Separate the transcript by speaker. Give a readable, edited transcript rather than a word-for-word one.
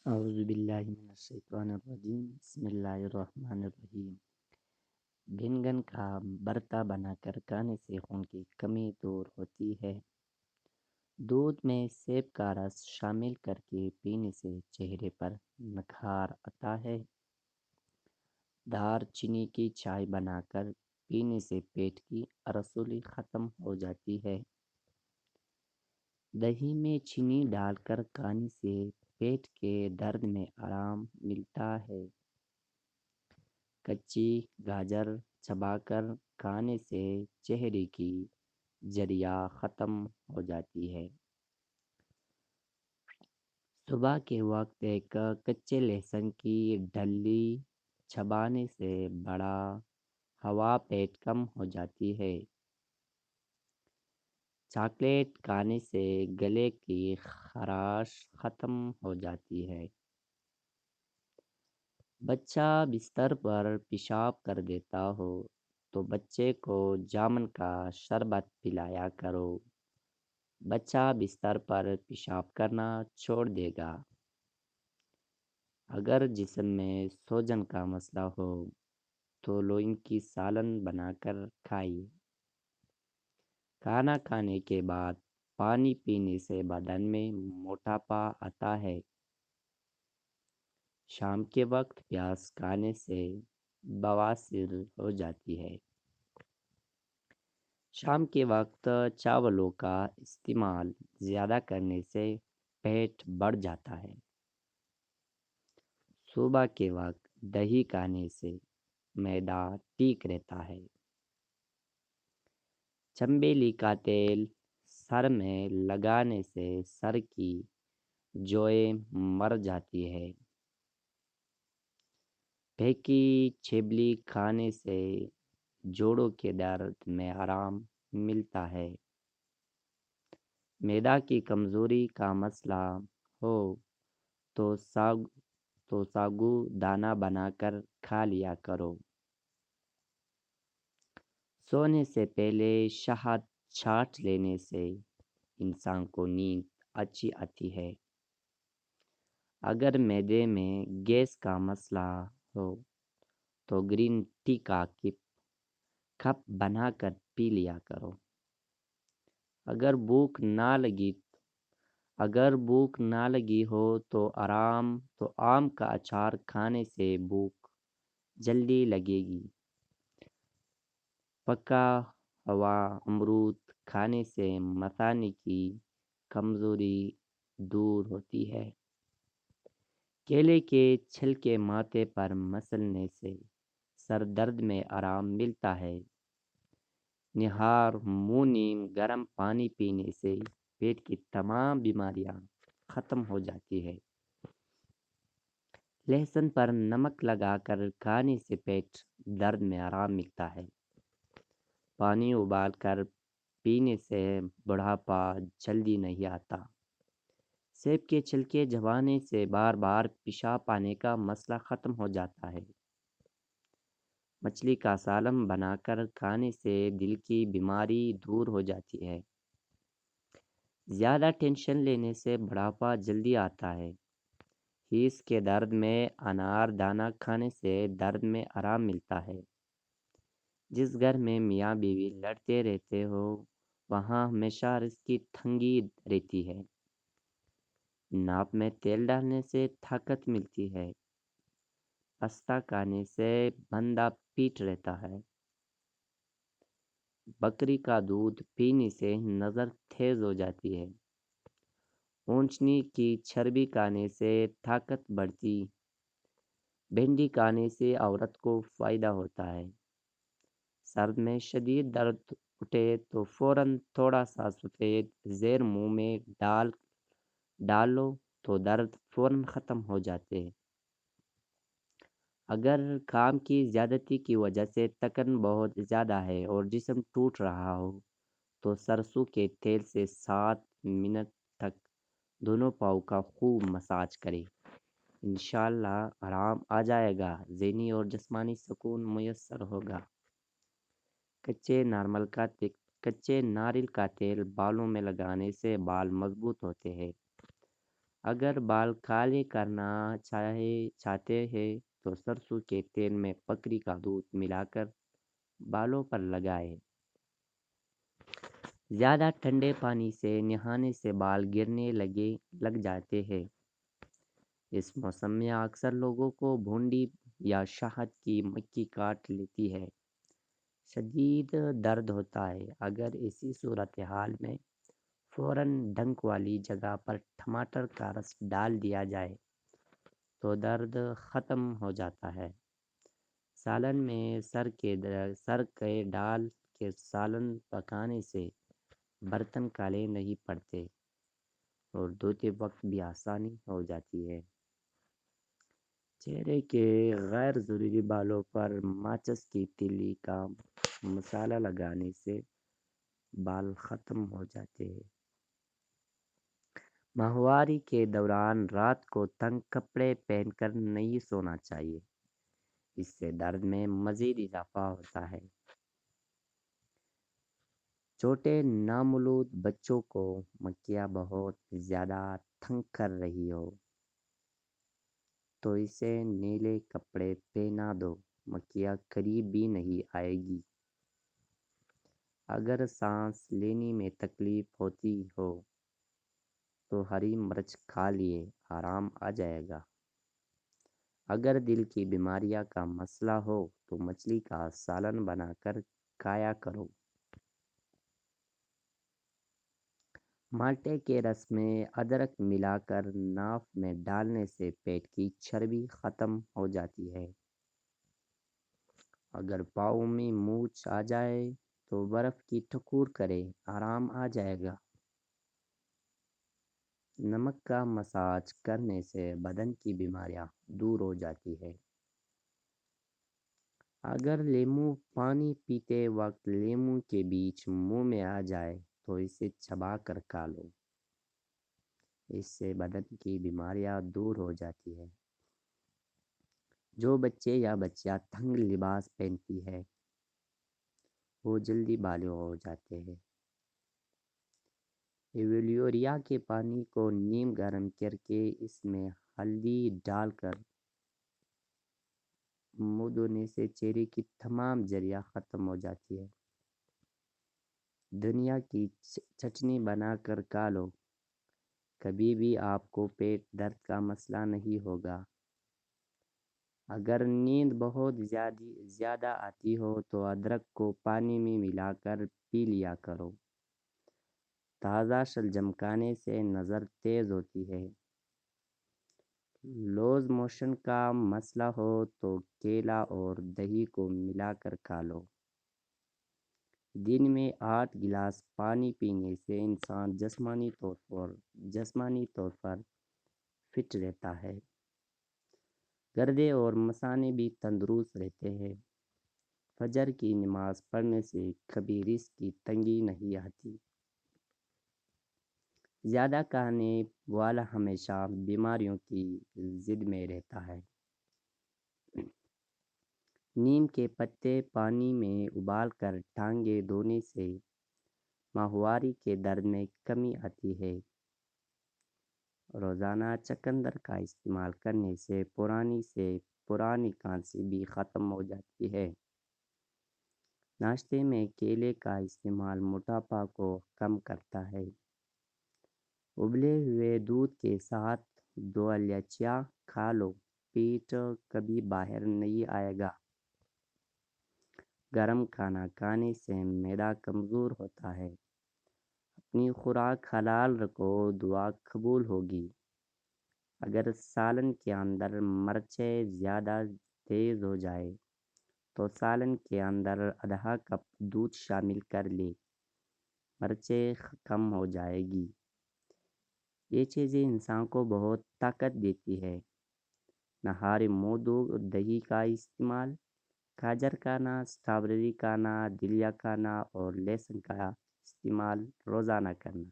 Speaker 1: اعوذ باللہ من الشیطان الرجیم بسم اللہ الرحمن الرحیم گنگن کا برتا بنا کر کھانے سے خون کی کمی دور ہوتی ہے۔ دودھ میں سیب کا رس شامل کر کے پینے سے چہرے پر نکھار آتا ہے۔ دار چینی کی چائے بنا کر پینے سے پیٹ کی رسولی ختم ہو جاتی ہے۔ دہی میں چینی ڈال کر کھانے سے پیٹ کے درد میں آرام ملتا ہے۔ کچی گاجر چبا کر کھانے سے چہرے کی جریاں ختم ہو جاتی ہے۔ صبح کے وقت ایک کچے لہسن کی ڈلی چبانے سے بڑا ہوا پیٹ کم ہو جاتی ہے۔ چاکلیٹ کھانے سے گلے کی خراش ختم ہو جاتی ہے۔ بچہ بستر پر پیشاب کر دیتا ہو تو بچے کو جامن کا شربت پلایا کرو۔ بچہ بستر پر پیشاب کرنا چھوڑ دے گا۔ اگر جسم میں سوجن کا مسئلہ ہو تو لوئن کی سالن بنا کر کھائیے۔ کھانا کھانے کے بعد پانی پینے سے بدن میں موٹاپا آتا ہے۔ شام کے وقت پیاز کھانے سے بواسیر ہو جاتی ہے۔ شام کے وقت چاولوں کا استعمال زیادہ کرنے سے پیٹ بڑھ جاتا ہے۔ صبح کے وقت دہی کھانے سے معدہ ٹھیک رہتا ہے۔ چنبیلی کا تیل سر میں لگانے سے سر کی جوئیں مر جاتی ہے۔ پھیکی چھیبلی کھانے سے جوڑوں کے درد میں آرام ملتا ہے۔ معدہ کی کمزوری کا مسئلہ ہو تو ساگو دانہ بنا کر کھا لیا کرو۔ سونے سے پہلے شہد چاٹ لینے سے انسان کو نیند اچھی آتی ہے۔ اگر معدے میں گیس کا مسئلہ ہو تو گرین ٹی کا کپ بنا کر پی لیا کرو۔ اگر بھوک نہ لگی ہو تو آم کا اچار کھانے سے بھوک جلدی لگے گی۔ پکا ہوا امرود کھانے سے مثانے کی کمزوری دور ہوتی ہے۔ کیلے کے چھلکے ماتھے پر مسلنے سے سر درد میں آرام ملتا ہے۔ نہار منہ نیم گرم پانی پینے سے پیٹ کی تمام بیماریاں ختم ہو جاتی ہے۔ لہسن پر نمک لگا کر کھانے سے پیٹ درد میں آرام ملتا ہے۔ پانی ابال کر پینے سے بڑھاپا جلدی نہیں آتا۔ سیب کے چھلکے چبانے سے بار بار پیشاب آنے کا مسئلہ ختم ہو جاتا ہے۔ مچھلی کا سالن بنا کر کھانے سے دل کی بیماری دور ہو جاتی ہے۔ زیادہ ٹینشن لینے سے بڑھاپا جلدی آتا ہے۔ ہیس کے درد میں انار دانہ کھانے سے درد میں آرام ملتا ہے۔ جس گھر میں میاں بیوی لڑتے رہتے ہو وہاں ہمیشہ رزق کی تنگی رہتی ہے۔ ناپ میں تیل ڈالنے سے طاقت ملتی ہے۔ پستہ کھانے سے بندہ فٹ رہتا ہے۔ بکری کا دودھ پینے سے نظر تیز ہو جاتی ہے۔ اونچنی کی چربی کھانے سے طاقت بڑھتی۔ بھنڈی کھانے سے عورت کو فائدہ ہوتا ہے۔ سر میں شدید درد اٹھے تو فوراً تھوڑا سا سفید زیر منہ میں ڈالو تو درد فوراً ختم ہو جاتے ہیں۔ اگر کام کی زیادتی کی وجہ سے تھکن بہت زیادہ ہے اور جسم ٹوٹ رہا ہو تو سرسوں کے تیل سے 7 منٹ تک دونوں پاؤں کا خوب مساج کریں۔ انشاءاللہ آرام آ جائے گا، ذہنی اور جسمانی سکون میسر ہوگا۔ کچے ناریل کا تیل بالوں میں لگانے سے بال مضبوط ہوتے ہیں۔ اگر بال کالے کرنا چاہتے ہیں تو سرسوں کے تیل میں بکری کا دودھ ملا کر بالوں پر لگائیں۔ زیادہ ٹھنڈے پانی سے نہانے سے بال گرنے لگ جاتے ہیں۔ اس موسم میں اکثر لوگوں کو بھونڈی یا شہد کی مکھی کاٹ لیتی ہے۔ شدید درد ہوتا ہے۔ اگر ایسی صورتحال میں فوراً ڈنک والی جگہ پر ٹماٹر کا رس ڈال دیا جائے تو درد ختم ہو جاتا ہے۔ سالن میں سر کے ڈال کے سالن پکانے سے برتن کالے نہیں پڑتے اور دھوتے وقت بھی آسانی ہو جاتی ہے۔ چہرے کے غیر ضروری بالوں پر ماچس کی تیلی کا مسالہ لگانے سے بال ختم ہو جاتے ہیں۔ ماہواری کے دوران رات کو تنگ کپڑے پہن کر نہیں سونا چاہیے، اس سے درد میں مزید اضافہ ہوتا ہے۔ چھوٹے نامولود بچوں کو مکھیاں بہت زیادہ تنگ کر رہی ہو تو اسے نیلے کپڑے پہنا دو، مکھیاں قریب بھی نہیں آئے گی۔ اگر سانس لینے میں تکلیف ہوتی ہو تو ہری مرچ کھا لیے آرام آ جائے گا۔ اگر دل کی بیماریاں کا مسئلہ ہو تو مچھلی کا سالن بنا کر کھایا کرو۔ مالٹے کے رس میں ادرک ملا کر ناف میں ڈالنے سے پیٹ کی چربی ختم ہو جاتی ہے۔ اگر پاؤں میں مونچھ آ جائے تو برف کی ٹھکور کریں، آرام آ جائے گا۔ نمک کا مساج کرنے سے بدن کی بیماریاں دور ہو جاتی ہے۔ اگر لیموں پانی پیتے وقت لیموں کے بیج منہ میں آ جائے تو اسے چبا کر کھا لو، اس سے بدن کی بیماریاں دور ہو جاتی ہے۔ جو بچے یا بچیاں تنگ لباس پہنتی ہے وہ جلدی بالغ ہو جاتے ہیں۔ ایلوویرا کے پانی کو نیم گرم کر کے اس میں ہلدی ڈال کر منہ دھونے سے چہرے کی تمام جریاں ختم ہو جاتی ہے۔ دھنیا کی چٹنی بنا کر کھا لو، کبھی بھی آپ کو پیٹ درد کا مسئلہ نہیں ہوگا۔ اگر نیند بہت زیادہ آتی ہو تو ادرک کو پانی میں ملا کر پی لیا کرو۔ تازہ شلجم کھانے سے نظر تیز ہوتی ہے۔ لوز موشن کا مسئلہ ہو تو کیلا اور دہی کو ملا کر کھا لو۔ دن میں 8 گلاس پانی پینے سے انسان جسمانی طور پر فٹ رہتا ہے۔ گردے اور مثانے بھی تندرست رہتے ہیں۔ فجر کی نماز پڑھنے سے کبھی رزق کی تنگی نہیں آتی۔ زیادہ کھانے والا ہمیشہ بیماریوں کی زد میں رہتا ہے۔ نیم کے پتے پانی میں ابال کر ٹانگیں دھونے سے ماہواری کے درد میں کمی آتی ہے۔ روزانہ چقندر کا استعمال کرنے سے پرانی کھانسی بھی ختم ہو جاتی ہے۔ ناشتے میں کیلے کا استعمال موٹاپا کو کم کرتا ہے۔ ابلے ہوئے دودھ کے ساتھ 2 الائچیاں کھا لو، پیٹ کبھی باہر نہیں آئے گا۔ گرم کھانا کھانے سے معدہ کمزور ہوتا ہے۔ اپنی خوراک حلال رکھو، دعا قبول ہوگی۔ اگر سالن کے اندر مرچیں زیادہ تیز ہو جائے تو سالن کے اندر آدھا کپ دودھ شامل کر لیں، مرچیں کم ہو جائے گی۔ یہ چیزیں انسان کو بہت طاقت دیتی ہے۔ نہار موضوع دہی کا استعمال، گاجر کھانا، اسٹرابیری کھانا، دلیا کھانا اور لہسن کا استعمال روزانہ کرنا۔